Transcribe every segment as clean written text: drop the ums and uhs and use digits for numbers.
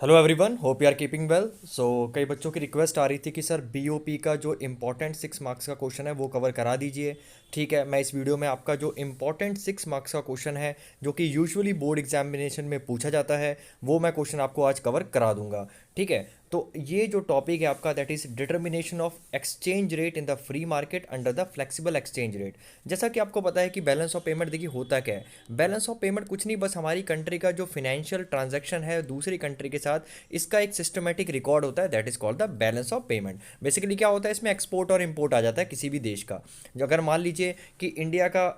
Hello everyone, hope you are keeping well. So कई बच्चों की रिक्वेस्ट आ रही थी कि सर बीओपी का जो इम्पोर्टेंट 6 मार्क्स का क्वेश्चन है वो कवर करा दीजिए। ठीक है, मैं इस वीडियो में आपका जो इम्पोर्टेंट 6 मार्क्स का क्वेश्चन है जो कि यूजुअली बोर्ड एग्जामिनेशन में पूछा जाता है वो मैं क्वेश्चन आपको आज कवर करा दूंगा। ठीक है, तो ये जो टॉपिक है आपका that is determination of exchange rate in the free market under the flexible exchange rate. जैसा कि आपको पता है कि बैलेंस ऑफ पेमेंट देखिए होता क्या है। बैलेंस ऑफ पेमेंट कुछ नहीं, बस हमारी कंट्री का जो फाइनेंशियल ट्रांजैक्शन है दूसरी कंट्री के साथ, इसका एक सिस्टमेटिक रिकॉर्ड होता है that is called the balance of payment. Basically क्या होता है, इसमें एक्सपोर्ट और इंपोर्ट आ जाता है किसी भी देश का। जो अगर मान लीजिए कि इंडिया का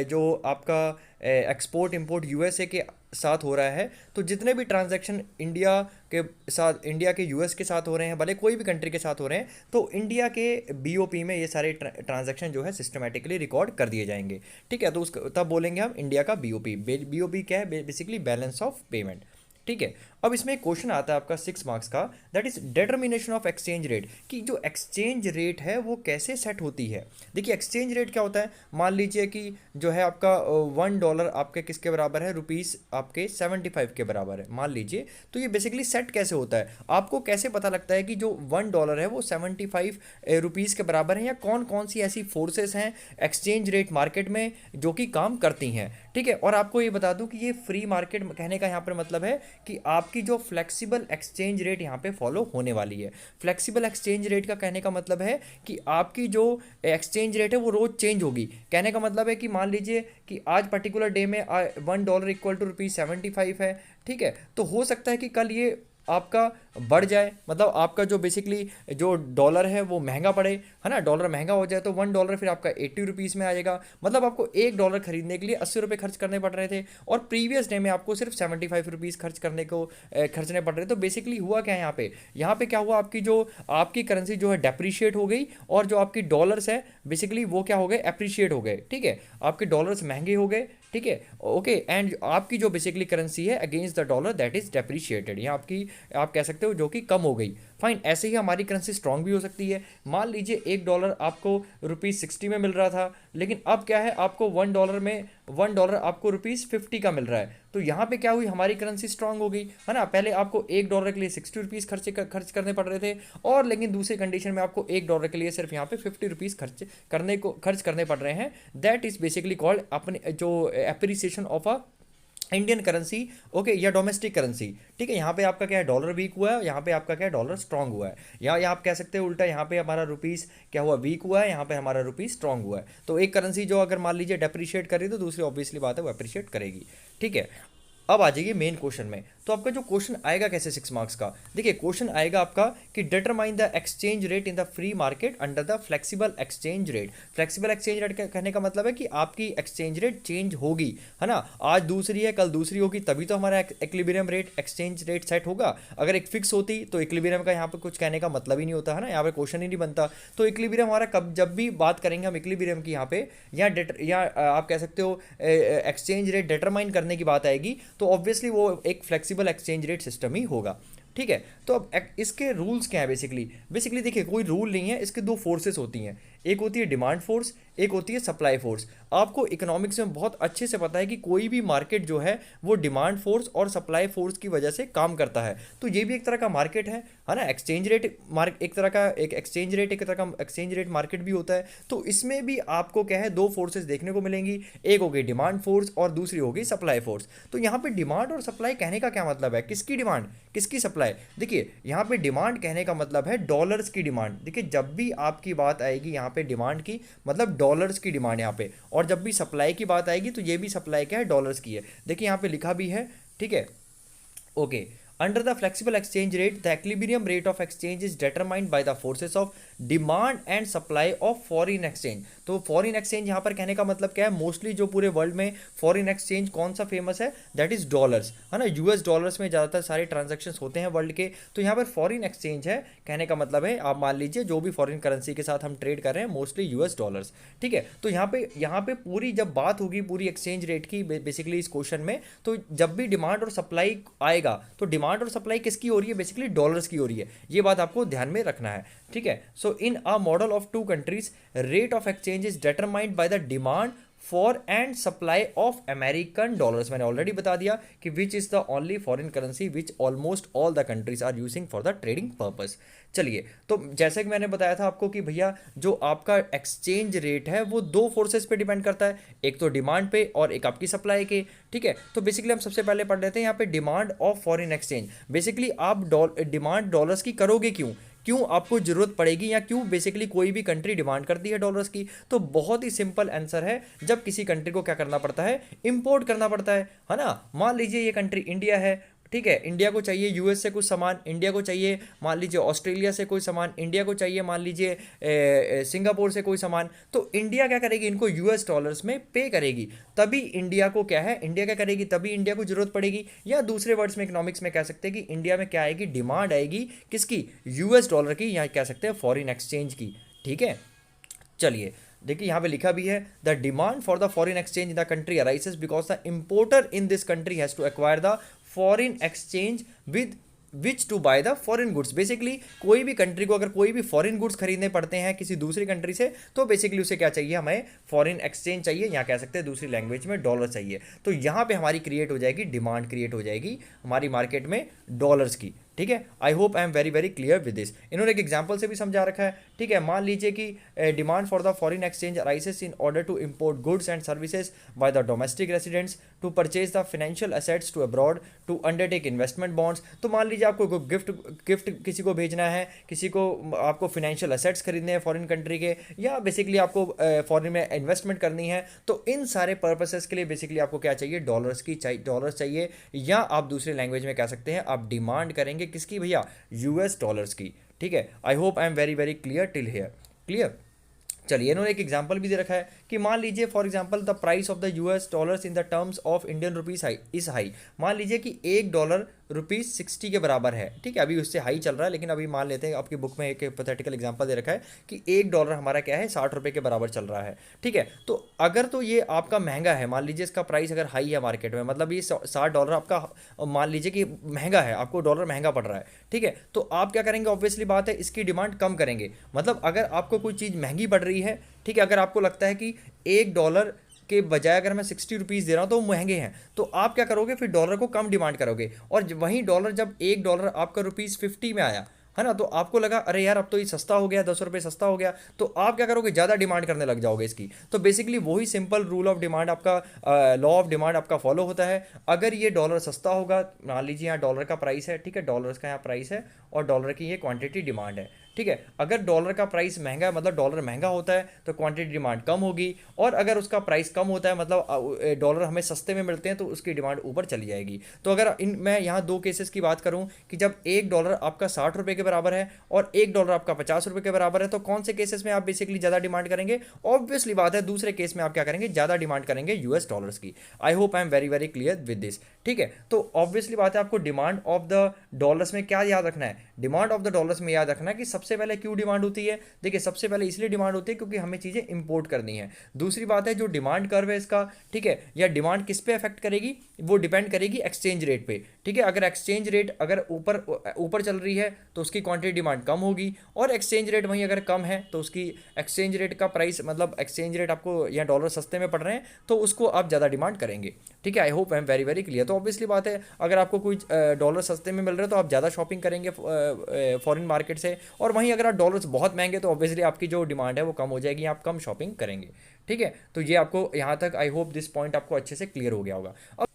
जो आपका एक्सपोर्ट इंपोर्ट यूएसए के साथ हो रहा है, तो जितने भी ट्रांजैक्शन इंडिया के यूएस के साथ हो रहे हैं, भले कोई भी कंट्री के साथ हो रहे हैं, तो इंडिया के बीओपी में ये सारे ट्रांजैक्शन जो है सिस्टमेटिकली रिकॉर्ड कर दिए जाएंगे। ठीक है, तो उसका तब बोलेंगे हम इंडिया का बीओपी। बीओपी क्या है? Basically balance of payment. ठीक है, अब इसमें एक क्वेश्चन आता है आपका 6 मार्क्स का, that is determination of exchange rate, कि जो एक्सचेंज रेट है वो कैसे सेट होती है। देखिए एक्सचेंज रेट क्या होता है, मान लीजिए कि जो है आपका $1 आपके किसके बराबर है, रुपीज़ आपके 75 के बराबर है मान लीजिए। तो ये बेसिकली सेट कैसे होता है, आपको कैसे पता लगता है कि जो $1 है वो 75 रुपीज़ के बराबर है, या कौन कौन सी ऐसी फोर्सेस हैं एक्सचेंज रेट मार्केट में जो कि काम करती हैं। ठीक है, और आपको ये बता दूं कि ये फ्री मार्केट कहने का यहाँ पर मतलब है कि आपकी जो फ्लेक्सिबल एक्सचेंज रेट यहाँ पे फॉलो होने वाली है। फ्लेक्सिबल एक्सचेंज रेट का कहने का मतलब है कि आपकी जो एक्सचेंज रेट है वो रोज चेंज होगी। कहने का मतलब है कि मान लीजिए कि आज पर्टिकुलर डे में $1 इक्वल टू ₹75 है। ठीक है, तो हो सकता है कि कल ये आपका बढ़ जाए, मतलब आपका जो बेसिकली जो डॉलर है वो महंगा पड़े, है ना। डॉलर महंगा हो जाए तो $1 फिर आपका 80 रुपीज़ में आएगा। मतलब आपको $1 खरीदने के लिए 80 रुपये खर्च करने पड़ रहे थे, और प्रीवियस डे में आपको सिर्फ 75 रुपीज़ खर्चने पड़ रहे। तो बेसिकली हुआ क्या है यहाँ पे क्या हुआ, आपकी करेंसी जो है डेप्रिशिएट हो गई, और जो आपकी डॉलर्स है बेसिकली वो क्या हो गए, अप्रिशिएट हो गए। ठीक है, आपके डॉलर्स महंगे हो गए। ठीक है, ओके, एंड आपकी जो बेसिकली करेंसी है against the dollar that is depreciated, या आपकी आप कह सकते हो जो कि कम हो गई। फाइन, ऐसे ही हमारी करेंसी स्ट्रांग भी हो सकती है। मान लीजिए $1 आपको ₹60 में मिल रहा था, लेकिन अब क्या है, आपको $1 आपको ₹50 का मिल रहा है। तो यहाँ पे क्या हुई, हमारी करेंसी स्ट्रांग हो गई, है ना। पहले आपको $1 के लिए 60 रुपीज़ खर्च करने पड़ रहे थे, और लेकिन दूसरी कंडीशन में आपको $1 के लिए सिर्फ यहाँ पे 50 रुपीज़ खर्च करने पड़ रहे हैं। दैट इज बेसिकली कॉल्ड अपने जो appreciation of a Indian currency, okay, या डोमेस्टिक करेंसी। ठीक है, यहाँ पे आपका क्या है, डॉलर वीक हुआ है, यहाँ पे आपका क्या है, डॉलर स्ट्रांग हुआ है। या आप कह सकते हो उल्टा, यहाँ पे हमारा रुपीस क्या हुआ, वीक हुआ है, यहाँ पे हमारा रुपीस स्ट्रांग हुआ है। तो एक करेंसी जो अगर मान लीजिए डेप्रिशिएट कर रही है तो दूसरी ऑब्वियसली बात है वो अप्रिशिएट करेगी। ठीक है, अब आ जाइए मेन क्वेश्चन में। तो आपका जो क्वेश्चन आएगा कैसे 6 मार्क्स का, देखिए क्वेश्चन आएगा आपका कि determine the exchange rate in the free market under the flexible exchange rate. Flexible exchange rate कहने का मतलब है कि आपकी एक्सचेंज रेट चेंज होगी, है ना। आज दूसरी है, कल दूसरी होगी, तभी तो हमारा equilibrium rate exchange rate set होगा। अगर एक फिक्स होती तो इक्विलिब्रियम का यहाँ पर कुछ कहने का मतलब ही नहीं होता, है ना, यहाँ पे क्वेश्चन ही नहीं बनता। तो इक्विलिब्रियम हमारा कब जब भी बात करेंगे हम इक्विलिब्रियम की, यहाँ पे या आप कह सकते हो एक्सचेंज रेट डिटरमाइन करने की बात आएगी, तो ऑब्वियसली वो एक फ्लेक्सिबल एक्सचेंज रेट सिस्टम ही होगा। ठीक है, तो अब इसके रूल्स क्या है, बेसिकली देखिए कोई रूल नहीं है, इसके दो फोर्सेस होती हैं। एक होती है डिमांड फोर्स, एक होती है सप्लाई फोर्स। आपको इकोनॉमिक्स में बहुत अच्छे से पता है कि कोई भी मार्केट जो है वो डिमांड फोर्स और सप्लाई फोर्स की वजह से काम करता है। तो ये भी एक तरह का मार्केट है ना। एक्सचेंज रेट एक तरह का एक एक्सचेंज रेट मार्केट भी होता है। तो इसमें भी आपको क्या है, दो फोर्सेस देखने को मिलेंगी, एक होगी डिमांड फोर्स और दूसरी होगी सप्लाई फोर्स। तो यहाँ पे डिमांड और सप्लाई कहने का क्या मतलब है, किसकी डिमांड किसकी सप्लाई। देखिए यहाँ पे डिमांड कहने का मतलब है डॉलर्स की डिमांड। देखिए जब भी आपकी बात आएगी यहाँ पे डिमांड की, मतलब डॉलर्स की डिमांड यहाँ पे, और जब भी सप्लाई की बात आएगी तो ये भी सप्लाई क्या है, डॉलर्स की है। देखिए यहाँ पे लिखा भी है। ठीक है, okay, under the flexible exchange rate the equilibrium rate of exchange is determined by the forces of demand and supply of foreign exchange। तो फॉरेन एक्सचेंज यहाँ पर कहने का मतलब क्या है, मोस्टली जो पूरे वर्ल्ड में फॉरेन एक्सचेंज कौन सा फेमस है, दैट इज डॉलर्स, है ना। यूएस डॉलर्स में ज़्यादातर सारे ट्रांजेक्शन्स होते हैं वर्ल्ड के। तो यहाँ पर फॉरेन एक्सचेंज है, कहने का मतलब है आप मान लीजिए जो भी फॉरेन करेंसी के साथ हम ट्रेड कर रहे हैं मोस्टली यूएस डॉलर्स। ठीक है, तो यहाँ पे पूरी जब बात होगी पूरी एक्सचेंज रेट की बेसिकली इस क्वेश्चन में, तो जब भी डिमांड और सप्लाई आएगा तो डिमांड और सप्लाई किसकी हो रही है, बेसिकली डॉलर्स की हो रही है। ये बात आपको ध्यान में रखना है। ठीक है, so in a model of two countries rate of exchange is determined by the demand for and supply of American dollars. मैंने ऑलरेडी बता दिया कि which is the only foreign currency which almost all the countries are using for the trading purpose. चलिए, तो जैसे कि मैंने बताया था आपको कि भैया जो आपका एक्सचेंज रेट है वो दो फोर्सेस पे डिपेंड करता है, एक तो डिमांड पे और एक आपकी सप्लाई के। ठीक है, तो बेसिकली हम सबसे पहले पढ़ लेते हैं यहाँ पे demand of foreign exchange. Basically आप डिमांड डॉलर्स की करोगे क्यों, क्यों आपको जरूरत पड़ेगी या क्यों बेसिकली कोई भी कंट्री डिमांड करती है डॉलर्स की। तो बहुत ही सिंपल आंसर है, जब किसी कंट्री को क्या करना पड़ता है, इंपोर्ट करना पड़ता है ना। मान लीजिए ये कंट्री इंडिया है, ठीक है, इंडिया को चाहिए यूएस से कुछ सामान, इंडिया को चाहिए मान लीजिए ऑस्ट्रेलिया से कोई सामान, इंडिया को चाहिए मान लीजिए सिंगापुर से कोई सामान। तो इंडिया क्या करेगी, इनको यूएस डॉलर्स में पे करेगी, तभी इंडिया को क्या है, इंडिया क्या करेगी, तभी इंडिया को जरूरत पड़ेगी। या दूसरे वर्ड्स में इकोनॉमिक्स में कह सकते हैं कि इंडिया में क्या आएगी, डिमांड आएगी किसकी, यूएस डॉलर की, या कह सकते हैं फॉरेन एक्सचेंज की। ठीक है, चलिए देखिए यहाँ पे लिखा भी है the demand for the foreign exchange in the country arises because the importer in this country has to acquire the foreign exchange with which to buy the foreign goods. Basically कोई भी कंट्री को अगर कोई भी foreign goods खरीदने पड़ते हैं किसी दूसरी कंट्री से, तो बेसिकली उसे क्या चाहिए, हमें फॉरेन एक्सचेंज चाहिए, यहाँ कह सकते हैं दूसरी लैंग्वेज में डॉलर चाहिए। तो यहाँ पे हमारी क्रिएट हो जाएगी डिमांड, क्रिएट हो जाएगी हमारी मार्केट में डॉलर्स की। ठीक है, आई hope I am very very clear with this. इन्होंने एक एग्जांपल से भी समझा रखा है। ठीक है, मान लीजिए कि demand for the foreign exchange arises in order to import goods and services by the domestic residents to purchase the financial assets to abroad to undertake investment bonds. तो मान लीजिए आपको गिफ्ट किसी को भेजना है, किसी को आपको फाइनेंशियल एसेट्स खरीदने हैं फॉरेन कंट्री के, या बेसिकली आपको फॉरेन में इन्वेस्टमेंट करनी है, तो इन सारे पर्पसेस के लिए बेसिकली आपको क्या चाहिए, डॉलर्स चाहिए, या आप दूसरे लैंग्वेज में कह सकते हैं आप डिमांड करेंगे किसकी भैया, यूएस डॉलर्स की। ठीक है, आई hope I am very very clear till here, clear. चलिए, इन्होंने एक एग्जांपल भी दे रखा है कि मान लीजिए for example the price of the US dollars in the terms of Indian rupees high is high. मान लीजिए कि $1 ₹60 के बराबर है। ठीक है, अभी उससे हाई चल रहा है, लेकिन अभी मान लेते हैं आपकी बुक में एक हिपोथेटिकल एग्जांपल दे रखा है कि $1 हमारा क्या है, ₹60 के बराबर चल रहा है। ठीक है, तो अगर तो ये आपका महंगा है, मान लीजिए इसका प्राइस अगर हाई है मार्केट में, मतलब ये $60 आपका मान लीजिए कि महंगा है, आपको डॉलर महंगा पड़ रहा है। ठीक है, तो आप क्या करेंगे, ऑब्वियसली बात है इसकी डिमांड कम करेंगे। मतलब अगर आपको कोई चीज़ महंगी पड़ रही है, ठीक है, अगर आपको लगता है कि $1 के बजाय अगर मैं ₹60 दे रहा हूँ तो वो महंगे हैं, तो आप क्या करोगे, फिर डॉलर को कम डिमांड करोगे। और वहीं डॉलर जब $1 आपका ₹50 में आया है ना, तो आपको लगा अरे यार अब तो ये सस्ता हो गया, ₹10 सस्ता हो गया, तो आप क्या करोगे, ज़्यादा डिमांड करने लग जाओगे इसकी। तो बेसिकली वही सिंपल रूल ऑफ डिमांड आपका, लॉ ऑफ डिमांड आपका फॉलो होता है। अगर ये डॉलर सस्ता होगा, मान लीजिए यहाँ डॉलर का प्राइस है, ठीक है, डॉलर का यहाँ प्राइस है और डॉलर की ये क्वांटिटी डिमांड है। ठीक है, अगर डॉलर का प्राइस महंगा है, मतलब डॉलर महंगा होता है तो क्वांटिटी डिमांड कम होगी, और अगर उसका प्राइस कम होता है, मतलब डॉलर हमें सस्ते में मिलते हैं, तो उसकी डिमांड ऊपर चली जाएगी। तो अगर मैं यहाँ दो केसेस की बात करूँ कि जब $1 आपका ₹60 के बराबर है और $1 आपका ₹50 के बराबर है, तो कौन से केसेस में आप बेसिकली ज़्यादा डिमांड करेंगे, ऑब्वियसली बात है दूसरे केस में आप क्या करेंगे, ज़्यादा डिमांड करेंगे यूएस डॉलर्स की। आई hope I am very very clear with this. ठीक है, तो ऑब्वियसली बात है आपको डिमांड ऑफ द डॉलर्स में क्या याद रखना है, डिमांड ऑफ द डॉलर्स में याद रखना है कि सबसे पहले क्यों डिमांड होती है। देखिए, सबसे पहले इसलिए डिमांड होती है क्योंकि हमें चीज़ें इंपोर्ट करनी है। दूसरी बात है जो डिमांड कर्व है इसका, ठीक है, या डिमांड किस पे अफेक्ट करेगी, वो डिपेंड करेगी एक्सचेंज रेट पे। ठीक है, अगर एक्सचेंज रेट अगर ऊपर ऊपर चल रही है तो उसकी क्वांटिटी डिमांड कम होगी, और एक्सचेंज रेट वहीं अगर कम है तो उसकी एक्सचेंज रेट का प्राइस, मतलब एक्सचेंज रेट आपको या डॉलर सस्ते में पड़ रहे हैं तो उसको आप ज़्यादा डिमांड करेंगे। ठीक है, आई hope I am very very clear. तो ऑब्वियसली बात है अगर आपको कोई डॉलर सस्ते में मिल रहे हैं तो आप ज़्यादा शॉपिंग करेंगे फॉरेन मार्केट से, और वहीं अगर आप डॉलर्स बहुत महंगे तो ऑब्वियसली आपकी जो डिमांड है वो कम हो जाएगी, आप कम शॉपिंग करेंगे। ठीक है, तो ये आपको यहाँ तक आई होप दिस पॉइंट आपको अच्छे से क्लियर हो गया होगा। अब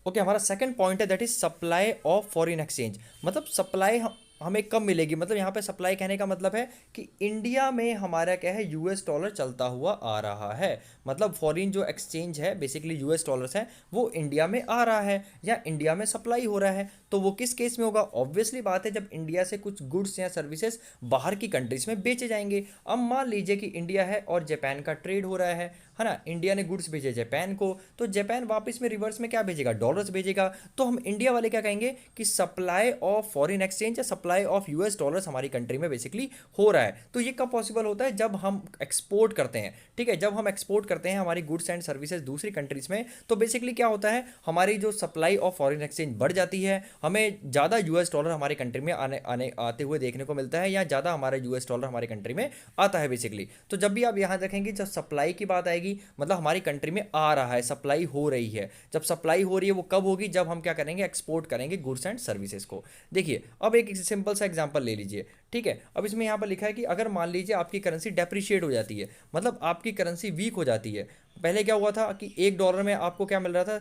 ओके, हमारा सेकंड पॉइंट है that is supply of foreign exchange. मतलब सप्लाई हमें कब मिलेगी, मतलब यहाँ पे सप्लाई कहने का मतलब है कि इंडिया में हमारा क्या है, यूएस डॉलर चलता हुआ आ रहा है। मतलब फॉरेन जो एक्सचेंज है बेसिकली यूएस डॉलर्स है, वो इंडिया में आ रहा है या इंडिया में सप्लाई हो रहा है। तो वो किस केस में होगा, ऑब्वियसली बात है जब इंडिया से कुछ गुड्स या सर्विसेज बाहर की कंट्रीज में बेचे जाएंगे। अब मान लीजिए कि इंडिया है और जापान का ट्रेड हो रहा है ना, इंडिया ने गुड्स भेजे जापान को, तो जापान वापस में रिवर्स में क्या भेजेगा, डॉलर्स भेजेगा। तो हम इंडिया वाले क्या कहेंगे कि सप्लाई ऑफ फॉरेन एक्सचेंज या सप्लाई ऑफ यूएस डॉलर्स हमारी कंट्री में बेसिकली हो रहा है। तो ये कब पॉसिबल होता है, जब हम एक्सपोर्ट करते हैं। ठीक है, जब हम एक्सपोर्ट करते हैं हमारी गुड्स एंड सर्विसेज दूसरी कंट्रीज में, तो बेसिकली क्या होता है, हमारी जो सप्लाई ऑफ फॉरेन एक्सचेंज बढ़ जाती है, हमें ज़्यादा यूएस डॉलर हमारी कंट्री में आते हुए देखने को मिलता है, या ज़्यादा हमारा यूएस डॉलर हमारी कंट्री में आता है बेसिकली। तो जब भी आप यहाँ देखेंगे जब सप्लाई की बात आएगी जाएगी, मतलब हमारी कंट्री में आ रहा है, सप्लाई हो रही है। जब सप्लाई हो रही है वो कब होगी, जब हम क्या करेंगे, एक्सपोर्ट करेंगे गुड्स एंड सर्विसेज को। देखिए अब एक सिंपल सा एग्जांपल ले लीजिए, ठीक है। अब इसमें यहाँ पर लिखा है कि अगर मान लीजिए आपकी करेंसी डेप्रिशिएट हो जाती है, मतलब आपकी करेंसी वीक हो जाती है। पहले क्या हुआ था कि $1 में आपको क्या मिल रहा था,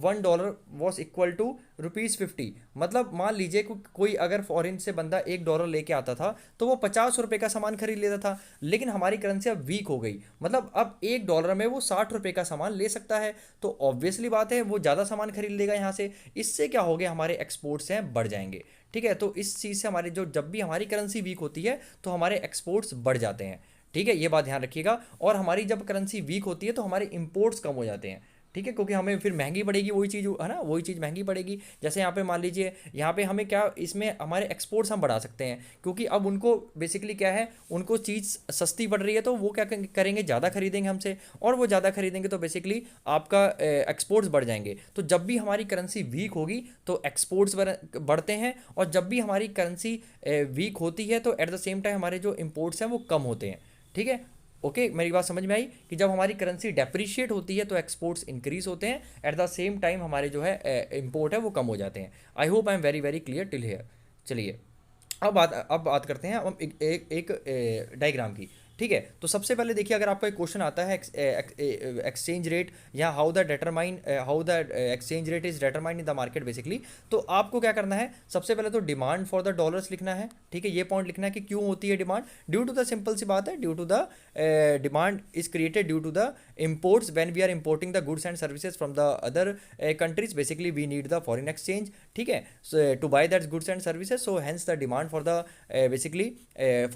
$1 वॉज इक्वल टू ₹50। मतलब मान लीजिए कोई अगर फॉरेन से बंदा $1 लेके आता था तो वो ₹50 का सामान खरीद लेता था। लेकिन हमारी करेंसी अब वीक हो गई, मतलब अब $1 में वो ₹60 का सामान ले सकता है। तो ऑब्वियसली बात है वो ज़्यादा सामान खरीद लेगा यहाँ से। इससे क्या हो गया, हमारे एक्सपोर्ट्स हैं बढ़ जाएंगे, ठीक है। तो इस चीज़ से हमारे जो, जब भी हमारी करेंसी वीक होती है तो हमारे एक्सपोर्ट्स बढ़ जाते हैं, ठीक है, ये बात ध्यान रखिएगा। और हमारी जब करेंसी वीक होती है तो हमारे इंपोर्ट्स कम हो जाते हैं, ठीक है, क्योंकि हमें फिर महंगी पड़ेगी वही चीज़, है ना, वही चीज़ महंगी पड़ेगी। जैसे यहाँ पे मान लीजिए, यहाँ पे हमें क्या, इसमें हमारे एक्सपोर्ट्स हम बढ़ा सकते हैं, क्योंकि अब उनको बेसिकली क्या है, उनको चीज़ सस्ती पड़ रही है तो वो क्या करेंगे, ज़्यादा खरीदेंगे हमसे, और वो ज़्यादा खरीदेंगे तो बेसिकली आपका एक्सपोर्ट्स बढ़ जाएंगे। तो जब भी हमारी करेंसी वीक होगी तो एक्सपोर्ट्स बढ़ते हैं, और जब भी हमारी करेंसी वीक होती है तो एट द सेम टाइम हमारे जो इम्पोर्ट्स हैं वो कम होते हैं, ठीक है। ओके मेरी बात समझ में आई कि जब हमारी करेंसी डेप्रिशिएट होती है तो एक्सपोर्ट्स इंक्रीज होते हैं, एट द सेम टाइम हमारे जो है इंपोर्ट है वो कम हो जाते हैं। आई hope I am very very clear till here. चलिए अब बात करते हैं हम एक डायग्राम की, ठीक है। तो सबसे पहले देखिए, अगर आपका एक क्वेश्चन आता है एक्सचेंज रेट या how the exchange rate is determined in the market basically, तो आपको क्या करना है, सबसे पहले तो डिमांड फॉर द डॉलर्स लिखना है, ठीक है। ये पॉइंट लिखना है कि क्यों होती है demand, due to the, simple सी बात है, due to the demand is created due to the imports when we are importing the goods and services from the other countries, basically we need the foreign exchange, ठीक है, so to buy that goods and services, so hence the demand for the basically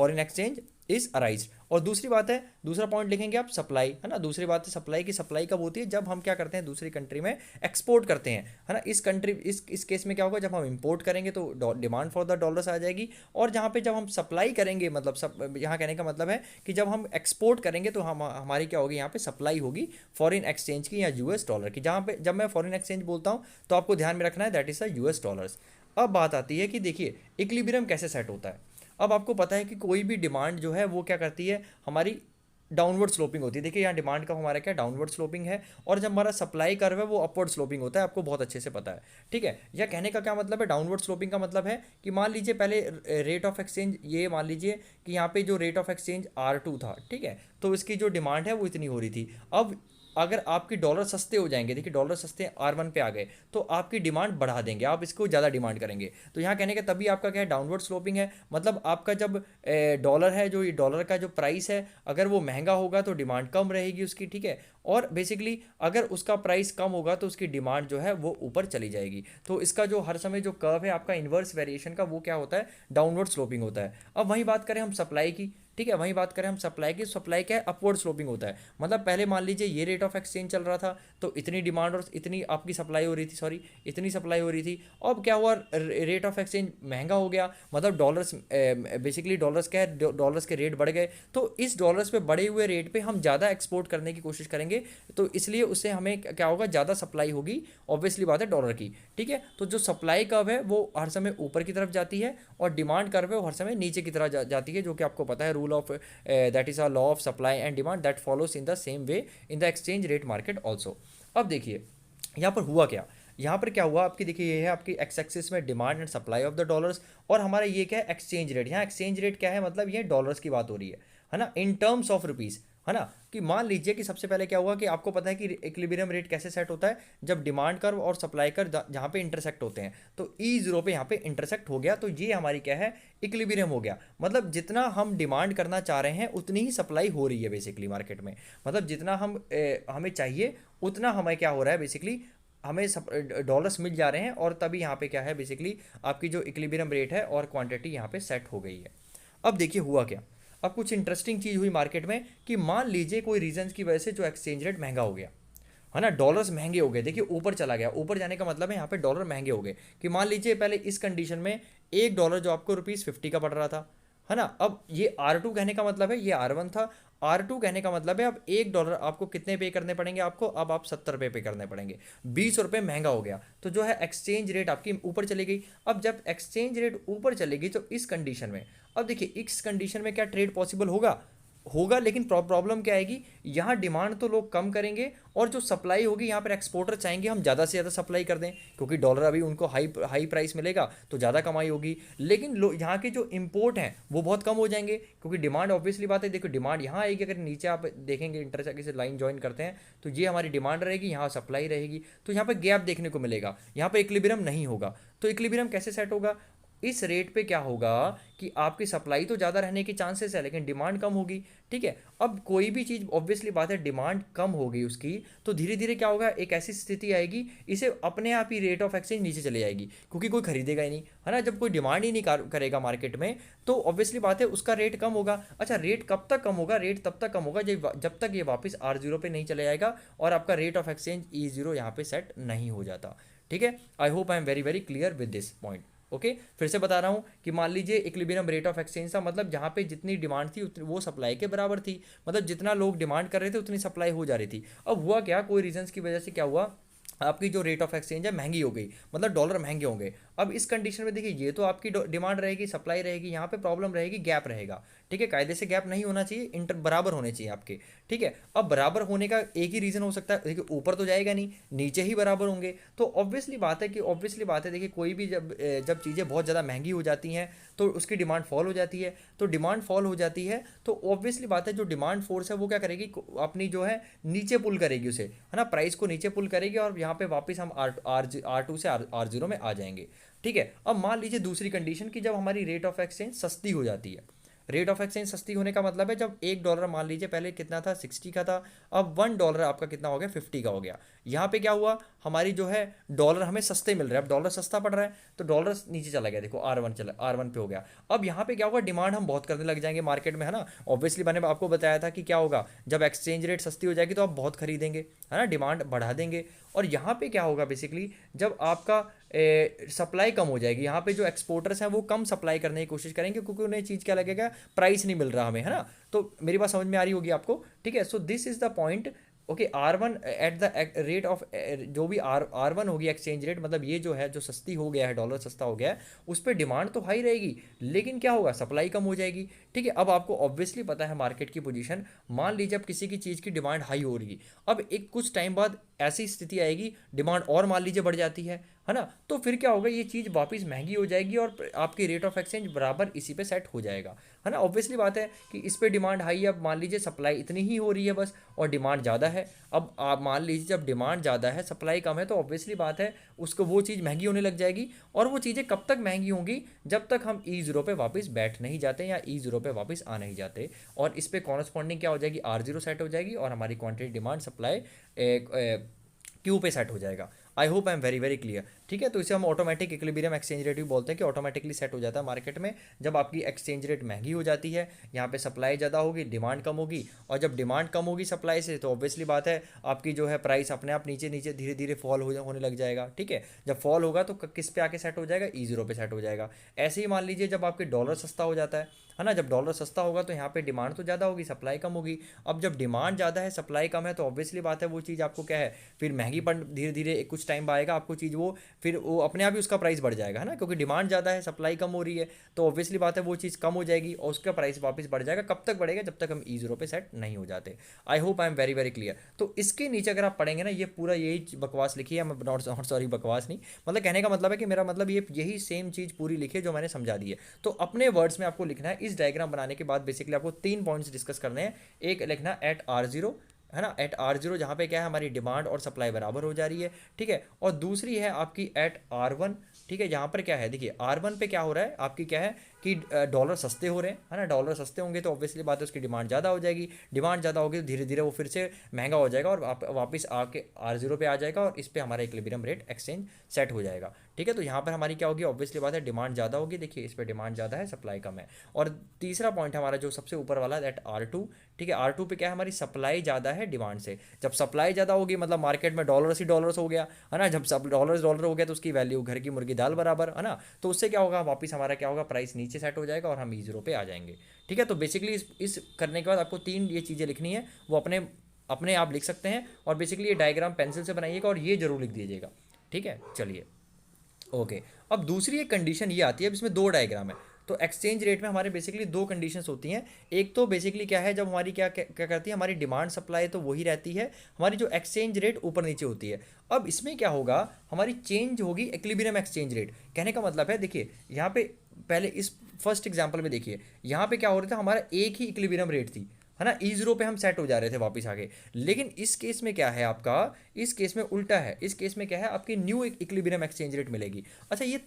foreign exchange is arise. और दूसरी बात है, दूसरा point लिखेंगे आप, supply, है ना। दूसरी बात है सप्लाई की, सप्लाई कब होती है, जब हम क्या करते हैं, दूसरी कंट्री में एक्सपोर्ट करते हैं, है ना। इस केस में क्या होगा, जब हम इंपोर्ट करेंगे तो डिमांड फॉर द डॉलर्स आ जाएगी, और जहाँ पे जब हम सप्लाई करेंगे, मतलब यहाँ कहने का मतलब है कि जब हम एक्सपोर्ट करेंगे तो हमारी क्या होगी, यहाँ पे सप्लाई होगी फॉरेन एक्सचेंज की या US डॉलर की। जहाँ पे जब मैं फॉरेन एक्सचेंज बोलता हूँ तो आपको ध्यान में रखना है that is the US dollars. अब बात आती है कि देखिए इक्विलिब्रियम कैसे सेट होता है। अब आपको पता है कि कोई भी डिमांड जो है वो क्या करती है, हमारी डाउनवर्ड स्लोपिंग होती है। देखिए यहाँ डिमांड का हमारा क्या, डाउनवर्ड स्लोपिंग है, और जब हमारा सप्लाई कर्व है वो अपवर्ड स्लोपिंग होता है, आपको बहुत अच्छे से पता है, ठीक है। यह कहने का क्या मतलब है, डाउनवर्ड स्लोपिंग का मतलब है कि मान लीजिए पहले रेट ऑफ एक्सचेंज, ये मान लीजिए कि यहाँ पे जो रेट ऑफ एक्सचेंज R2 था, ठीक है, तो इसकी जो डिमांड है वो इतनी हो रही थी। अब अगर आपके डॉलर सस्ते हो जाएंगे, देखिए डॉलर सस्ते R1 पे आ गए तो आपकी डिमांड बढ़ा देंगे, आप इसको ज़्यादा डिमांड करेंगे। तो यहाँ कहने का तभी आपका क्या है, डाउनवर्ड स्लोपिंग है। मतलब आपका जब डॉलर है, जो ये डॉलर का जो प्राइस है, अगर वो महंगा होगा तो डिमांड कम रहेगी उसकी, ठीक है। और बेसिकली अगर उसका प्राइस कम होगा तो उसकी डिमांड जो है वो ऊपर चली जाएगी। तो इसका जो हर समय जो कर्व है आपका इन्वर्स वेरिएशन का, वो क्या होता है, डाउनवर्ड स्लोपिंग होता है। अब वहीं बात करें हम सप्लाई की, ठीक है, वहीं बात करें हम सप्लाई की, सप्लाई क्या है, अपवर्ड स्लोपिंग होता है। मतलब पहले मान लीजिए ये रेट ऑफ एक्सचेंज चल रहा था तो इतनी डिमांड और इतनी आपकी सप्लाई हो रही थी, सॉरी इतनी सप्लाई हो रही थी। अब क्या हुआ, रेट ऑफ एक्सचेंज महंगा हो गया, मतलब डॉलर्स बेसिकली डॉलर्स क्या है, डॉलर्स के रेट बढ़ गए, तो इस डॉलर्स पे बढ़े हुए रेट पे हम ज़्यादा एक्सपोर्ट करने की कोशिश करेंगे, तो इसलिए उससे हमें क्या होगा, ज़्यादा सप्लाई होगी, ऑब्वियसली बात है डॉलर की, ठीक है। तो जो सप्लाई कर्व है वो हर समय ऊपर की तरफ जाती है, और डिमांड कर्व है वो हर समय नीचे की तरफ जाती है, जो कि आपको पता है rule of that is a law of supply and demand that follows in the same way in the exchange rate market also. अब देखिए यहाँ पर हुआ क्या, यहाँ पर क्या हुआ आपकी, देखिए ये है आपकी एक्स एक्सिस में demand and supply of the dollars, और हमारा ये क्या है, एक्सचेंज रेट। यहाँ एक्सचेंज रेट क्या है, मतलब ये डॉलर्स की बात हो रही है ना, इन टर्म्स ऑफ रुपीज़, है ना। कि मान लीजिए कि सबसे पहले क्या हुआ कि आपको पता है कि इक्विलिब्रियम रेट कैसे सेट होता है, जब डिमांड कर्व और सप्लाई कर्व जहाँ पे इंटरसेक्ट होते हैं, तो E0 पे यहाँ पे इंटरसेक्ट हो गया, तो ये हमारी क्या है, इक्विलिब्रियम हो गया। मतलब जितना हम डिमांड करना चाह रहे हैं उतनी ही सप्लाई हो रही है बेसिकली मार्केट में, मतलब जितना हमें चाहिए उतना हमें क्या हो रहा है, बेसिकली हमें डॉलर्स मिल जा रहे हैं, और तभी यहाँ पे क्या है, बेसिकली आपकी जो इक्विलिब्रियम रेट है और क्वांटिटी यहाँ पे सेट हो गई है। अब देखिए हुआ क्या, अब कुछ इंटरेस्टिंग चीज़ हुई मार्केट में कि मान लीजिए कोई रीजन की वजह से जो एक्सचेंज रेट महंगा हो गया, है ना, डॉलर्स महंगे हो गए। देखिए ऊपर चला गया, ऊपर जाने का मतलब है यहाँ पे डॉलर महंगे हो गए, कि मान लीजिए पहले इस कंडीशन में $1 जो आपको ₹50 का पड़ रहा था, है ना। अब ये R2 कहने का मतलब है, ये R1 था, R2 कहने का मतलब है अब $1 आपको कितने पे करने पड़ेंगे, आपको अब आप ₹70 पे करने पड़ेंगे, ₹20 महंगा हो गया, तो जो है एक्सचेंज रेट आपकी ऊपर चली गई। अब जब एक्सचेंज रेट ऊपर चलेगी तो इस कंडीशन में, अब देखिए इस कंडीशन में क्या ट्रेड पॉसिबल होगा, होगा, लेकिन प्रॉब्लम क्या आएगी, यहाँ डिमांड तो लोग कम करेंगे और जो सप्लाई होगी यहाँ पर एक्सपोर्टर चाहेंगे हम ज़्यादा से ज़्यादा सप्लाई कर दें, क्योंकि डॉलर अभी उनको हाई हाई प्राइस मिलेगा तो ज़्यादा कमाई होगी। लेकिन यहाँ के जो इम्पोर्ट हैं वो बहुत कम हो जाएंगे, क्योंकि डिमांड ऑब्वियसली बात है, देखो डिमांड यहाँ आएगी, अगर नीचे आप देखेंगे इंटरसेक्ट से लाइन ज्वाइन करते हैं तो ये हमारी डिमांड रहेगी, यहाँ सप्लाई रहेगी, तो यहाँ पर गैप देखने को मिलेगा, यहाँ पर इक्विलिब्रियम नहीं होगा। तो इक्विलिब्रियम कैसे सेट होगा, इस रेट पे क्या होगा कि आपकी सप्लाई तो ज़्यादा रहने के चांसेस है लेकिन डिमांड कम होगी। ठीक है, अब कोई भी चीज़ ऑब्वियसली बात है, डिमांड कम होगी उसकी, तो धीरे धीरे क्या होगा, एक ऐसी स्थिति आएगी, इसे अपने आप ही रेट ऑफ एक्सचेंज नीचे चली जाएगी, क्योंकि कोई खरीदेगा ही नहीं, है ना। जब कोई डिमांड ही नहीं करेगा मार्केट में तो ऑब्वियसली बात है उसका रेट कम होगा। अच्छा, रेट कब तक कम होगा, रेट तब तक कम होगा जब तक ये वापस R0 पे नहीं चले जाएगा और आपका रेट ऑफ एक्सचेंज E0 यहाँ पे सेट नहीं हो जाता। ठीक है, आई hope I am very very clear with this point. Okay, फिर से बता रहा हूँ कि मान लीजिए इक्विलिब्रियम रेट ऑफ एक्सचेंज था, मतलब जहाँ पे जितनी डिमांड थी उतनी वो सप्लाई के बराबर थी, मतलब जितना लोग डिमांड कर रहे थे उतनी सप्लाई हो जा रही थी। अब हुआ क्या, कोई रीजंस की वजह से क्या हुआ, आपकी जो रेट ऑफ एक्सचेंज है महंगी हो गई, मतलब डॉलर महंगे होंगे। अब इस कंडीशन में देखिए, ये तो आपकी डिमांड रहेगी, सप्लाई रहेगी, यहाँ पे प्रॉब्लम रहेगी, गैप रहेगा। ठीक है, कायदे से गैप नहीं होना चाहिए, इंटर बराबर होने चाहिए आपके। ठीक है, अब बराबर होने का एक ही रीज़न हो सकता है, देखिए ऊपर तो जाएगा नहीं, नीचे ही बराबर होंगे, तो ऑब्वियसली बात है कि ऑब्वियसली बात है, देखिए कोई भी जब चीज़ें बहुत ज़्यादा महंगी हो जाती हैं तो उसकी डिमांड फॉल हो जाती है, तो डिमांड फॉल हो जाती है तो ऑब्वियसली बात है जो डिमांड फोर्स है वो क्या करेगी, अपनी जो है नीचे पुल करेगी उसे, है ना, प्राइस को नीचे पुल करेगी और यहाँ पे वापस हम R2 से R0 में आ जाएंगे। ठीक है, अब मान लीजिए दूसरी कंडीशन की जब हमारी रेट ऑफ एक्सचेंज सस्ती हो जाती है। रेट ऑफ एक्सचेंज सस्ती होने का मतलब है जब $1 मान लीजिए पहले कितना था, 60 का था, अब $1 आपका कितना हो गया, 50 का हो गया। यहाँ पे क्या हुआ, हमारी जो है डॉलर हमें सस्ते मिल रहे हैं, अब डॉलर सस्ता पड़ रहा है तो डॉलर नीचे चला गया, देखो R1 पे हो गया। अब यहाँ पे क्या होगा, डिमांड हम बहुत करने लग जाएंगे मार्केट में, है ना। ऑब्वियसली मैंने आपको बताया था कि क्या होगा, जब एक्सचेंज रेट सस्ती हो जाएगी तो आप बहुत खरीदेंगे, है ना, डिमांड बढ़ा देंगे। और यहाँ पे क्या होगा बेसिकली, जब आपका सप्लाई कम हो जाएगी, यहाँ पे जो एक्सपोर्टर्स हैं वो कम सप्लाई करने की कोशिश करेंगे, क्योंकि उन्हें चीज़ क्या लगेगा, प्राइस नहीं मिल रहा हमें, है ना। तो मेरी बात समझ में आ रही होगी आपको। ठीक है, so this is the point. Okay, R1 at the rate of, जो भी R1 होगी एक्सचेंज रेट, मतलब ये जो है जो सस्ती हो गया है, डॉलर सस्ता हो गया है, उस पर डिमांड तो हाई रहेगी लेकिन क्या होगा, सप्लाई कम हो जाएगी। ठीक है, अब आपको ऑब्वियसली पता है मार्केट की पोजीशन, मान लीजिए अब किसी की चीज़ की डिमांड हाई हो रही है, अब एक कुछ टाइम बाद ऐसी स्थिति आएगी डिमांड और मान लीजिए बढ़ जाती है ना, तो फिर क्या होगा, ये चीज़ वापस महंगी हो जाएगी और आपकी रेट ऑफ एक्सचेंज बराबर इसी पे सेट हो जाएगा, है ना। ऑब्वियसली बात है कि इस पे डिमांड हाई है, अब मान लीजिए सप्लाई इतनी ही हो रही है बस और डिमांड ज़्यादा है। अब आप मान लीजिए जब डिमांड ज़्यादा है सप्लाई कम है तो ऑब्वियसली बात है उसको वो चीज़ महंगी होने लग जाएगी, और वो चीज़ें कब तक महंगी होंगी, जब तक हम E0 पे वापस बैठ नहीं जाते या E0 पे वापस आ नहीं जाते, और इस पे कॉरस्पॉन्डिंग क्या हो जाएगी, R0 सेट हो जाएगी और हमारी क्वांटिटी डिमांड सप्लाई क्यू पे सेट हो जाएगा। आई hope I am very very clear. ठीक है, तो इसे हम ऑटोमेटिक इक्विलिब्रियम एक्सचेंज रेट भी बोलते हैं कि ऑटोमेटिकली सेट हो जाता है मार्केट में जब आपकी एक्सचेंज रेट महंगी हो जाती है, यहाँ पे सप्लाई ज़्यादा होगी, डिमांड कम होगी, और जब डिमांड कम होगी सप्लाई से तो ऑब्वियसली बात है आपकी जो है प्राइस अपने आप नीचे नीचे धीरे धीरे फॉल होने लग जाएगा। ठीक है, जब फॉल होगा तो किस पे आके सेट हो जाएगा, E0 पे सेट हो जाएगा। ऐसे ही मान लीजिए जब आपके डॉलर सस्ता हो जाता है ना, जब डॉलर सस्ता होगा तो यहाँ पे डिमांड तो ज़्यादा होगी, सप्लाई कम होगी। अब जब डिमांड ज़्यादा है सप्लाई कम है तो ऑब्वियसली बात है वो चीज़ आपको क्या है, फिर महंगी पड़ धीरे धीरे कुछ टाइम आएगा आपको चीज़ वो, फिर वो अपने आप ही उसका प्राइस बढ़ जाएगा, है ना, क्योंकि डिमांड ज़्यादा है सप्लाई कम हो रही है, तो ऑब्वियसली बात है वो चीज़ कम हो जाएगी और उसका प्राइस वापस बढ़ जाएगा। कब तक बढ़ेगा, जब तक हम E0 पे सेट नहीं हो जाते। आई hope I am very very clear. तो इसके नीचे अगर आप पढ़ेंगे ना, ये पूरा यही बकवास लिखी है, मैं नॉट सॉरी बकवास नहीं, मतलब कहने का मतलब है कि मेरा मतलब ये यही सेम चीज़ पूरी लिखी है जो मैंने समझा दी है। तो अपने वर्ड्स में आपको लिखना है, इस डायग्राम बनाने के बाद बेसिकली आपको 3 पॉइंट्स डिस्कस करने हैं। एक लिखना एट R0, है ना, एट R0 जहाँ पे क्या है हमारी डिमांड और सप्लाई बराबर हो जा रही है। ठीक है, और दूसरी है आपकी एट R1। ठीक है, यहाँ पर क्या है, देखिए R1 पे क्या हो रहा है आपकी, क्या है कि डॉलर सस्ते हो रहे हैं, है ना, डॉलर सस्ते होंगे तो ऑब्वियसली बात है उसकी डिमांड ज़्यादा हो जाएगी, डिमांड ज़्यादा होगी तो धीरे धीरे वो फिर से महंगा हो जाएगा और वापस आके R0 पे आ जाएगा और इस पर हमारा इक्विलिब्रियम रेट एक्सचेंज सेट हो जाएगा। ठीक है, तो यहाँ पर हमारी क्या होगी, ऑब्वियसली बात है डिमांड ज़्यादा होगी, देखिए इस पर डिमांड ज़्यादा है सप्लाई कम है। और तीसरा पॉइंट हमारा जो सबसे ऊपर वाला दैट R2। ठीक है, R2 पे क्या है, हमारी सप्लाई ज़्यादा है डिमांड से। जब सप्लाई ज़्यादा होगी मतलब मार्केट में डॉलर्स ही डॉलर्स हो गया, है ना, जब सब डॉलर हो गया तो उसकी वैल्यू घर की मुर्गी दाल बराबर, है ना, तो उससे क्या होगा, वापस हमारा क्या होगा, प्राइस नीचे सेट हो जाएगा और हम E0 पे आ जाएंगे। ठीक है, तो बेसिकली इस करने के बाद आपको 3 ये चीज़ें लिखनी है, वो अपने अपने आप लिख सकते हैं, और बेसिकली ये डायग्राम पेंसिल से बनाइएगा और ये जरूर लिख दीजिएगा। ठीक है, चलिए ओके। अब दूसरी एक कंडीशन ये आती है, अब इसमें 2 डायग्राम है, तो एक्सचेंज रेट में हमारे बेसिकली दो कंडीशंस होती हैं। एक तो बेसिकली क्या है, जब हमारी क्या क्या करती है, हमारी डिमांड सप्लाई तो वही रहती है, हमारी जो एक्सचेंज रेट ऊपर नीचे होती है। अब इसमें क्या होगा, हमारी चेंज होगी इक्विलिब्रियम एक्सचेंज रेट। कहने का मतलब है, देखिए यहाँ पे पहले इस फर्स्ट एग्जांपल में देखिए, यहाँ पे क्या हो रहा था, हमारा एक ही इक्विलिब्रियम रेट थी, है ना, E0 पे हम सेट हो जा रहे थे वापस आगे। लेकिन इस केस में क्या है आपका, इस केस में उल्टा है। इस केस में क्या है, आपकी न्यू इक्विलिब्रियम एक्सचेंज रेट मिलेगी। अच्छा, ये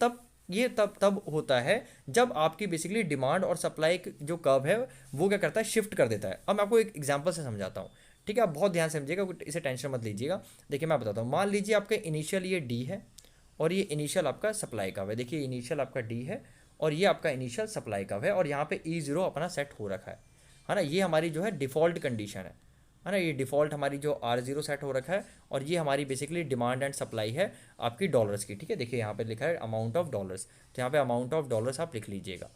तब तब होता है जब आपकी बेसिकली डिमांड और सप्लाई जो कर्व है वो क्या करता है, शिफ्ट कर देता है। अब मैं आपको एक एग्जांपल से समझाता हूँ, ठीक है, आप बहुत ध्यान से समझिएगा, इसे टेंशन मत लीजिएगा। देखिए मैं बताता हूँ, मान लीजिए आपका इनिशियल ये डी है और ये इनिशियल आपका सप्लाई कर्व है। देखिए इनिशियल आपका डी है और ये आपका इनिशियल सप्लाई कर्व है, और यहाँ पे E0 अपना सेट हो रखा है ना। ये हमारी जो है डिफ़ॉल्ट कंडीशन है ना, ये डिफ़ॉल्ट हमारी जो R0 सेट हो रखा है, और ये हमारी बेसिकली डिमांड एंड सप्लाई है आपकी डॉलर्स की। ठीक है, देखिए यहाँ पे लिखा है अमाउंट ऑफ डॉलर्स, तो यहाँ पे अमाउंट ऑफ डॉलर्स आप लिख लीजिएगा।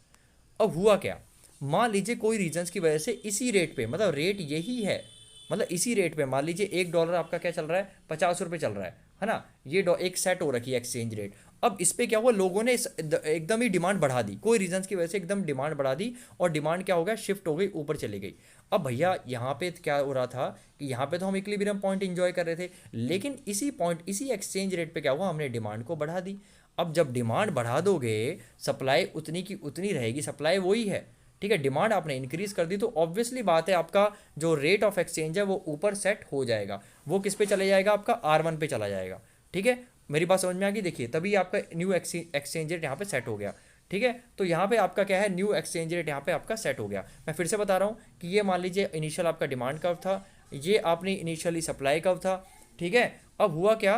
अब हुआ क्या, मान लीजिए कोई रीजंस की वजह से इसी रेट पे, मतलब रेट यही है, मतलब इसी रेट पे मान लीजिए $1 आपका क्या चल रहा है, 50 रुपये चल रहा है ना। ये एक सेट हो रखी है एक्सचेंज रेट। अब इस पे क्या हुआ, लोगों ने एकदम ही डिमांड बढ़ा दी, कोई रीजंस की वजह से एकदम डिमांड बढ़ा दी, और डिमांड क्या हो गया, शिफ्ट हो गई, ऊपर चली गई। अब भैया यहाँ पे क्या हो रहा था कि यहाँ पे तो हम इक्विलिब्रियम पॉइंट इंजॉय कर रहे थे, लेकिन इसी पॉइंट, इसी एक्सचेंज रेट पे क्या हुआ, हमने डिमांड को बढ़ा दी। अब जब डिमांड बढ़ा दोगे, सप्लाई उतनी की उतनी रहेगी, सप्लाई वही है, ठीक है, डिमांड आपने इंक्रीज कर दी, तो ऑब्वियसली बात है आपका जो रेट ऑफ एक्सचेंज है वो ऊपर सेट हो जाएगा। वो किस पे चले जाएगा, आपका R1 पे चला जाएगा। ठीक है, मेरी बात समझ में आ गई। देखिए तभी आपका न्यू एक्सचेंज रेट यहाँ पे सेट हो गया। ठीक है, तो यहाँ पे आपका क्या है, न्यू एक्सचेंज रेट यहाँ पे आपका सेट हो गया। मैं फिर से बता रहा हूँ कि ये मान लीजिए इनिशियल आपका डिमांड कर्व था, ये आपने इनिशियली सप्लाई कर्व था। ठीक है, अब हुआ क्या,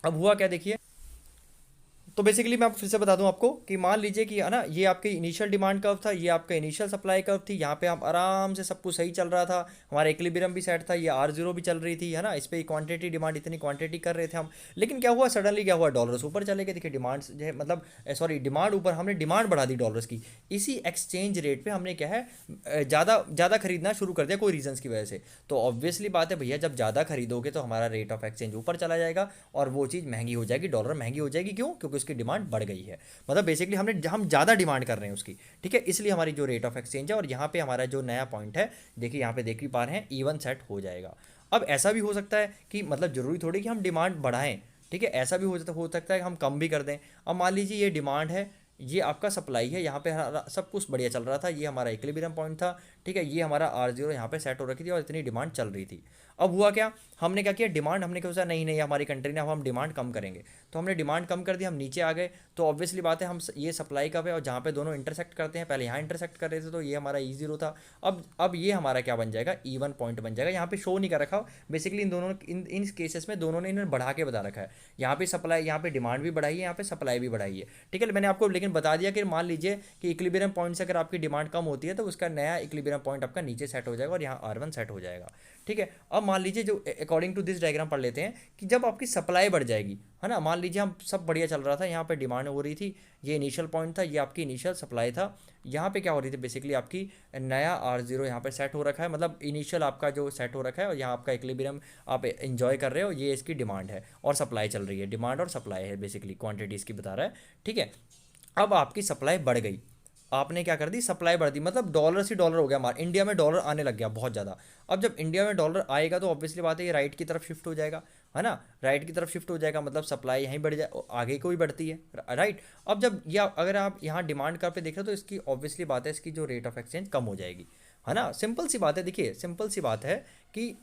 अब हुआ क्या देखिए, तो बेसिकली मैं फिर से बता दूं आपको कि मान लीजिए कि है ना, ये आपकी इनिशियल डिमांड कर्व था, ये आपका इनिशियल सप्लाई कर्व थी, यहाँ पे आप आराम से सब कुछ सही चल रहा था, हमारा इक्विलिब्रियम भी सेट था, ये R0 भी चल रही थी, है ना, इस पर क्वांटिटी डिमांड इतनी क्वांटिटी कर रहे थे हम। लेकिन क्या हुआ, सडनली क्या हुआ, डॉलर्स ऊपर चले गए। देखिए डिमांड जो है, मतलब सॉरी, डिमांड ऊपर, हमने डिमांड बढ़ा दी डॉलर्स की, इसी एक्सचेंज रेट पर हमने क्या है, ज़्यादा ज़्यादा खरीदना शुरू कर दिया कोई रीजन्स की वजह से। तो ऑब्वियसली बात है भैया, जब ज़्यादा खरीदोगे तो हमारा रेट ऑफ एक्सचेंज ऊपर चला जाएगा, और वो चीज़ महंगी हो जाएगी, डॉलर महंगी हो जाएगी। क्यों, क्योंकि उसकी डिमांड बढ़ गई है, मतलब बेसिकली हम ज़्यादा डिमांड कर रहे हैं उसकी। ठीक है, इसलिए हमारी जो रेट ऑफ एक्सचेंज है, और यहाँ पे हमारा जो नया पॉइंट है, देखिए यहाँ पे देख भी पा रहे हैं, E1 सेट हो जाएगा। अब ऐसा भी हो सकता है कि मतलब ज़रूरी थोड़ी कि हम डिमांड बढ़ाएं, ठीक है, ऐसा भी हो सकता है कि हम कम भी कर दें। अब मान लीजिए ये डिमांड है, ये आपका सप्लाई है, यहाँ पे सब कुछ बढ़िया चल रहा था, ये हमारा इक्विलिब्रियम पॉइंट था। ठीक है, ये हमारा R0 यहाँ पे सेट हो रखी थी, और इतनी डिमांड चल रही थी। अब हुआ क्या, हमने क्या किया, डिमांड हमने क्या सोचा, नहीं नहीं हमारी कंट्री ने, अब हम डिमांड कम करेंगे, तो हमने डिमांड कम कर दी, हम नीचे आ गए। तो ऑब्वियसली बात है, हम ये सप्लाई का है, और जहाँ पे दोनों इंटरसेक्ट करते हैं, पहले यहाँ इंटरसेक्ट कर रहे थे, तो ये हमारा E0 था। अब ये हमारा क्या बन जाएगा, E1 पॉइंट बन जाएगा। यहाँ पे शो नहीं कर रखा, बेसिकली इन दोनों इन केसेस में दोनों ने इन्हें बढ़ा के बता रखा है। यहाँ पे सप्लाई, यहाँ पे डिमांड भी बढ़ाई है, यहाँ पे सप्लाई भी बढ़ाई है। ठीक है, मैंने आपको लेकिन बता दिया कि मान लीजिए कि इक्विलिब्रियम पॉइंट से अगर आपकी डिमांड कम होती है, तो उसका नया इक्विलिब्रियम पॉइंट आपका नीचे सेट हो जाएगा, और यहाँ R1 सेट हो जाएगा। ठीक है, अब मान लीजिए जो अकॉर्डिंग टू दिस डायग्राम पढ़ लेते हैं कि जब आपकी सप्लाई बढ़ जाएगी, है ना, मान लीजिए हम सब बढ़िया चल रहा था, यहाँ पे डिमांड हो रही थी, ये इनिशियल पॉइंट था, ये आपकी इनिशियल सप्लाई था, यहाँ पे क्या हो रही थी, बेसिकली आपकी नया R0 यहाँ पे सेट हो रखा है, मतलब इनिशियल आपका जो सेट हो रखा है, और यहाँ आपका इक्विलिब्रियम आप एंजॉय कर रहे हो, ये इसकी डिमांड है और सप्लाई चल रही है, डिमांड और सप्लाई है, बेसिकली क्वांटिटी इसकी बता रहा है। ठीक है, अब आपकी सप्लाई बढ़ गई, आपने क्या कर दी, सप्लाई बढ़ दी, मतलब डॉलर से डॉलर हो गया, हमारा इंडिया में डॉलर आने लग गया बहुत ज़्यादा। अब जब इंडिया में डॉलर आएगा, तो ऑब्वियसली बात है ये राइट की तरफ शिफ्ट हो जाएगा, है ना, राइट की तरफ शिफ्ट हो जाएगा, मतलब सप्लाई यहीं बढ़ जाए, आगे को भी बढ़ती है, राइट। अब जब या अगर आप यहाँ डिमांड कर पे देख रहे हो, तो इसकी ऑब्वियसली बात है, इसकी जो रेट ऑफ एक्सचेंज कम हो जाएगी, है ना, सिंपल सी बात है। देखिए सिंपल सी बात है कि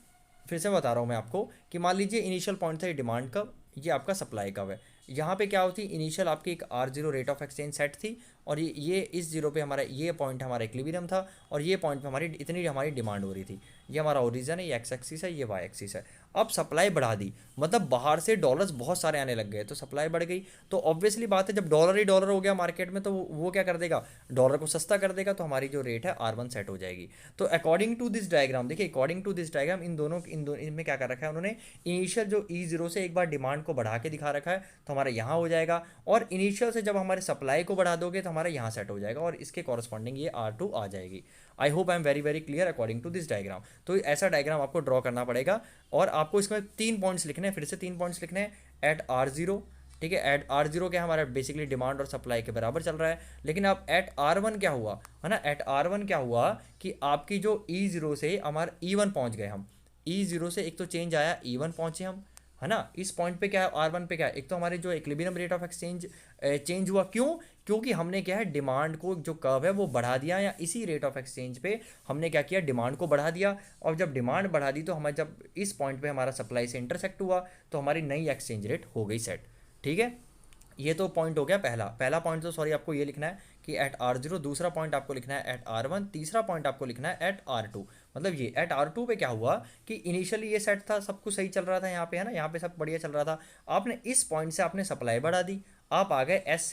फिर से बता रहा हूँ मैं आपको कि मान लीजिए इनिशियल पॉइंट था ये डिमांड का, ये आपका सप्लाई का है। यहाँ पे क्या होती, इनिशियल आपकी एक R0 rate of exchange set थी, और ये इस जीरो पे हमारा ये पॉइंट हमारा इक्विलिब्रियम था, और ये पॉइंट पे हमारी इतनी हमारी डिमांड हो रही थी। ये हमारा ओरिजिन है, ये एक्स एक्सिस है, ये वाई एक्सिस है। अब सप्लाई बढ़ा दी, मतलब बाहर से डॉलर्स बहुत सारे आने लग गए, तो सप्लाई बढ़ गई। तो ऑब्वियसली बात है, जब डॉलर ही डॉलर हो गया मार्केट में, तो वो क्या कर देगा, डॉलर को सस्ता कर देगा, तो हमारी जो रेट है R1 सेट हो जाएगी। तो अकॉर्डिंग टू दिस डायग्राम, देखिए अकॉर्डिंग टू दिस डायग्राम, इनमें क्या कर रखा है उन्होंने, इनिशियल जो E0 से एक बार डिमांड को बढ़ा के दिखा रखा है, तो हमारा यहाँ हो जाएगा, और इनिशियल से जब हमारे सप्लाई को बढ़ा दोगे, तो हमारा यहाँ सेट हो जाएगा, और इसके कॉरस्पॉन्डिंग ये R2 आ जाएगी। I hope I am very very clear according to this diagram. तो ऐसा डायग्राम आपको ड्रॉ करना पड़ेगा, और आपको इसमें 3 पॉइंट्स लिखने हैं, फिर से 3 पॉइंट्स लिखने हैं, एट R0, ठीक है। एट R0 क्या है हमारा, बेसिकली डिमांड और सप्लाई के बराबर चल रहा है। लेकिन अब एट R1 क्या हुआ है ना, एट R1 क्या हुआ कि आपकी जो E0 से हमारा E1 पहुंच गए हम, E0 से एक तो चेंज आया, E1 पहुंचे हम, है ना। इस पॉइंट पे क्या है, R1 पे क्या है, एक तो हमारे जो equilibrium rate of exchange change हुआ, क्यों, क्योंकि हमने क्या है डिमांड को जो कर्व है वो बढ़ा दिया, या इसी रेट ऑफ एक्सचेंज पे हमने क्या किया, डिमांड को बढ़ा दिया। और जब डिमांड बढ़ा दी तो हमारे जब इस पॉइंट पे हमारा सप्लाई से इंटरसेक्ट हुआ तो हमारी नई एक्सचेंज रेट हो गई सेट। ठीक है, ये तो पॉइंट हो गया पहला। पहला पॉइंट तो सॉरी आपको ये लिखना है कि एट R0, दूसरा पॉइंट आपको लिखना है एट R1, तीसरा पॉइंट आपको लिखना है एट R2। मतलब ये एट R2 पे क्या हुआ कि इनिशियली ये सेट था, सब कुछ सही चल रहा था यहाँ पे, है ना, यहाँ पे सब बढ़िया चल रहा था। आपने इस पॉइंट से आपने सप्लाई बढ़ा दी, आप आ गए S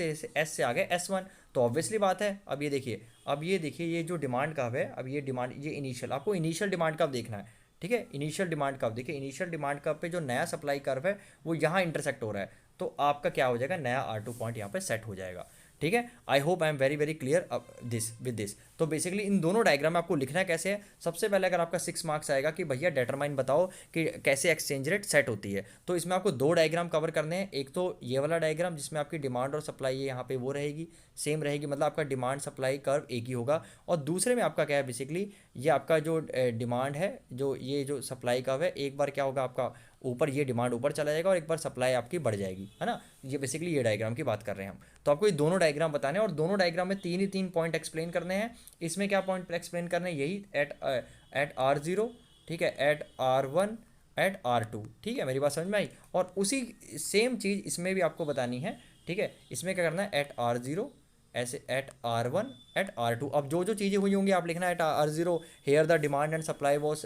से आ गए S1। तो ऑब्वियसली बात है, अब ये देखिए, अब ये देखिए ये जो डिमांड कर्व है, अब ये डिमांड, ये इनिशियल, आपको इनिशियल डिमांड कर्व देखना है। ठीक है, इनिशियल डिमांड कर्व देखिए, इनिशियल डिमांड कर्व पे जो नया सप्लाई कर्व है वो यहाँ इंटरसेक्ट हो रहा है, तो आपका क्या हो जाएगा, नया R2 पॉइंट यहाँ पे सेट हो जाएगा। ठीक है, आई hope I am very very clear this with this. तो बेसिकली इन दोनों डायग्राम में आपको लिखना है कैसे है। सबसे पहले अगर आपका 6 मार्क्स आएगा कि भैया डेटरमाइन बताओ कि कैसे एक्सचेंज रेट सेट होती है, तो इसमें आपको दो डायग्राम कवर करने हैं। एक तो ये वाला डायग्राम जिसमें आपकी डिमांड और सप्लाई यहाँ पे वो रहेगी, सेम रहेगी, मतलब आपका डिमांड सप्लाई कर्व एक ही होगा। और दूसरे में आपका क्या है, बेसिकली ये आपका जो डिमांड है, जो ये जो सप्लाई कर्व है, एक बार क्या होगा आपका ऊपर, ये डिमांड ऊपर चला जाएगा और एक बार सप्लाई आपकी बढ़ जाएगी, है ना। ये बेसिकली ये डायग्राम की बात कर रहे हैं हम। तो आपको ये दोनों डायग्राम बताने हैं और दोनों डायग्राम में तीन ही तीन पॉइंट एक्सप्लेन करने हैं। इसमें क्या पॉइंट एक्सप्लेन करने हैं, यही एट R0, ठीक है, एट R1, एट R2। ठीक है, मेरी बात समझ में आई। और उसी सेम चीज़ इसमें भी आपको बतानी है। ठीक है, इसमें क्या करना है, एट R0, ऐसे एट R1, एट R2। अब जो जो चीज़ें हुई होंगी आप लिखना है at R0, here the demand and supply was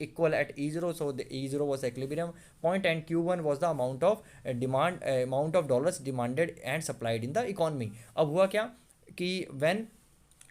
equal at E0, so the E0 was equilibrium point and Q1 was the amount of demand, amount of dollars demanded and supplied in the economy. अब हुआ क्या कि when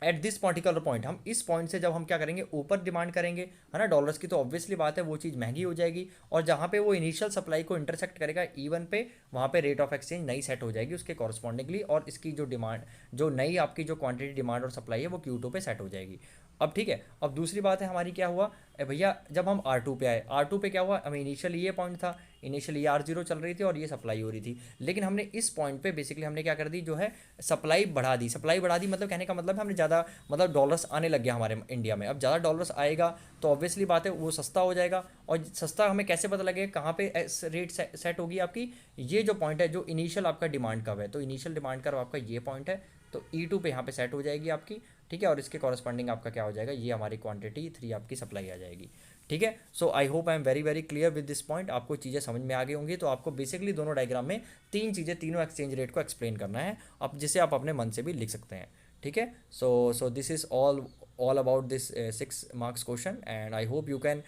at this particular point, हम इस point से जब हम क्या करेंगे, ऊपर डिमांड करेंगे, है ना, डॉलर्स की, तो ऑब्वियसली बात है वो चीज़ महंगी हो जाएगी। और जहाँ पे वो इनिशियल सप्लाई को इंटरसेक्ट करेगा E1 पे, वहाँ पे रेट ऑफ एक्सचेंज नई सेट हो जाएगी उसके कॉरस्पॉन्डिंगली, और इसकी जो डिमांड, जो नई आपकी जो क्वांटिटी डिमांड और सप्लाई है वो Q2 पे सेट हो जाएगी। अब ठीक है, अब दूसरी बात है हमारी क्या हुआ, भैया जब हम R2 पे आए, R2 पे क्या हुआ, हमें इनिशियली ये पॉइंट था, इनिशियली R0 चल रही थी और ये सप्लाई हो रही थी। लेकिन हमने इस पॉइंट पे बेसिकली हमने क्या कर दी, जो है सप्लाई बढ़ा दी। सप्लाई बढ़ा दी मतलब कहने का मतलब है हमने ज़्यादा, मतलब डॉलर्स आने लग गया हमारे इंडिया में। अब ज़्यादा डॉलर्स आएगा तो ऑब्वियसली बात है वो सस्ता हो जाएगा। और सस्ता हमें कैसे पता लगेगा, कहाँ पे रेट सेट होगी आपकी, ये जो पॉइंट है जो इनिशियल आपका डिमांड कर्व है, तो इनिशियल डिमांड कर्व आपका ये पॉइंट है, तो E2 पे यहाँ पे सेट हो जाएगी आपकी। ठीक है, और इसके कॉरस्पॉन्डिंग आपका क्या हो जाएगा, ये हमारी क्वांटिटी 3 आपकी सप्लाई आ जाएगी। ठीक है, so I hope I am very very clear with this point. आपको चीज़ें समझ में आ गई होंगी। तो आपको बेसिकली दोनों डायग्राम में तीन चीज़ें, तीनों एक्सचेंज रेट को एक्सप्लेन करना है, अब जिसे आप अपने मन से भी लिख सकते हैं। ठीक है, so this is all about this 6 marks question and I hope you can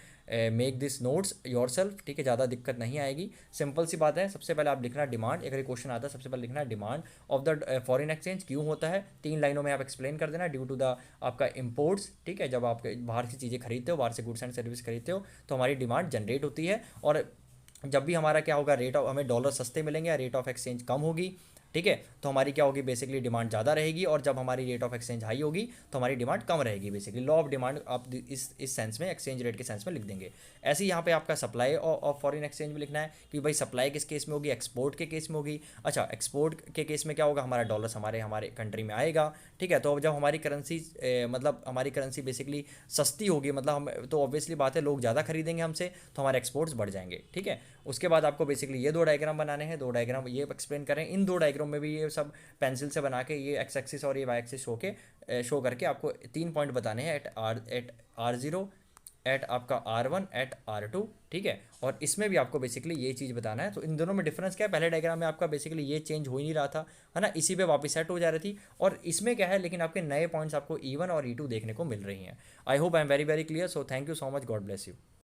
make this notes your self. ठीक है, ज़्यादा दिक्कत नहीं आएगी, सिंपल सी बात है। सबसे पहले आप लिखना डिमांड, अगर ये क्वेश्चन आता है सबसे पहले लिखना demand of the foreign exchange क्यों होता है, 3 लाइनों में आप एक्सप्लेन कर देना, ड्यू टू द आपका इम्पोर्ट्स। ठीक है, जब आप बाहर की चीज़ें खरीदते हो, बाहर से गुड्स एंड सर्विस खरीदते हो, तो हमारी डिमांड जनरेट होती है। और जब भी हमारा क्या होगा, रेट ऑफ, हमें डॉलर सस्ते मिलेंगे या रेट ऑफ एक्सचेंज कम होगी, ठीक है, तो हमारी क्या होगी, बेसिकली डिमांड ज़्यादा रहेगी। और जब हमारी रेट ऑफ एक्सचेंज हाई होगी तो हमारी डिमांड कम रहेगी। बेसिकली लॉ ऑफ डिमांड आप इस सेंस में, एक्सचेंज रेट के सेंस में लिख देंगे। ऐसे ही यहाँ पे आपका सप्लाई ऑफ फॉरेन एक्सचेंज में लिखना है कि भाई सप्लाई किस केस में होगी, एक्सपोर्ट के केस में होगी। अच्छा, एक्सपोर्ट के केस में क्या होगा, हमारा डॉलर्स हमारे कंट्री में आएगा। ठीक है, तो जब हमारी करेंसी, मतलब हमारी करेंसी बेसिकली सस्ती होगी, मतलब हम, तो ऑब्वियसली बात है लोग ज़्यादा खरीदेंगे हमसे, तो हमारे एक्सपोर्ट्स बढ़ जाएंगे। ठीक है, उसके बाद आपको बेसिकली ये दो डायग्राम बनाने हैं, दो डायग्राम ये एक्सप्लेन करें। इन दो डायग्राम में भी ये सब पेंसिल से बना के, ये एक्स एक्सिस और ये वाई एक्सिस शो करके आपको 3 पॉइंट बताने हैं, एट R0, एट आपका R1, एट R2। ठीक है, और इसमें भी आपको बेसिकली ये चीज़ बताना है। तो इन दोनों में डिफरेंस क्या है, पहले डायग्राम में आपका बेसिकली ये चेंज हो ही नहीं रहा था, है ना, इसी पे वापस सेट हो जा रही थी। और इसमें क्या है, लेकिन आपके नए पॉइंट्स आपको E1 और E2 देखने को मिल रही हैं। आई hope I am very very clear. So thank you so much, God bless you.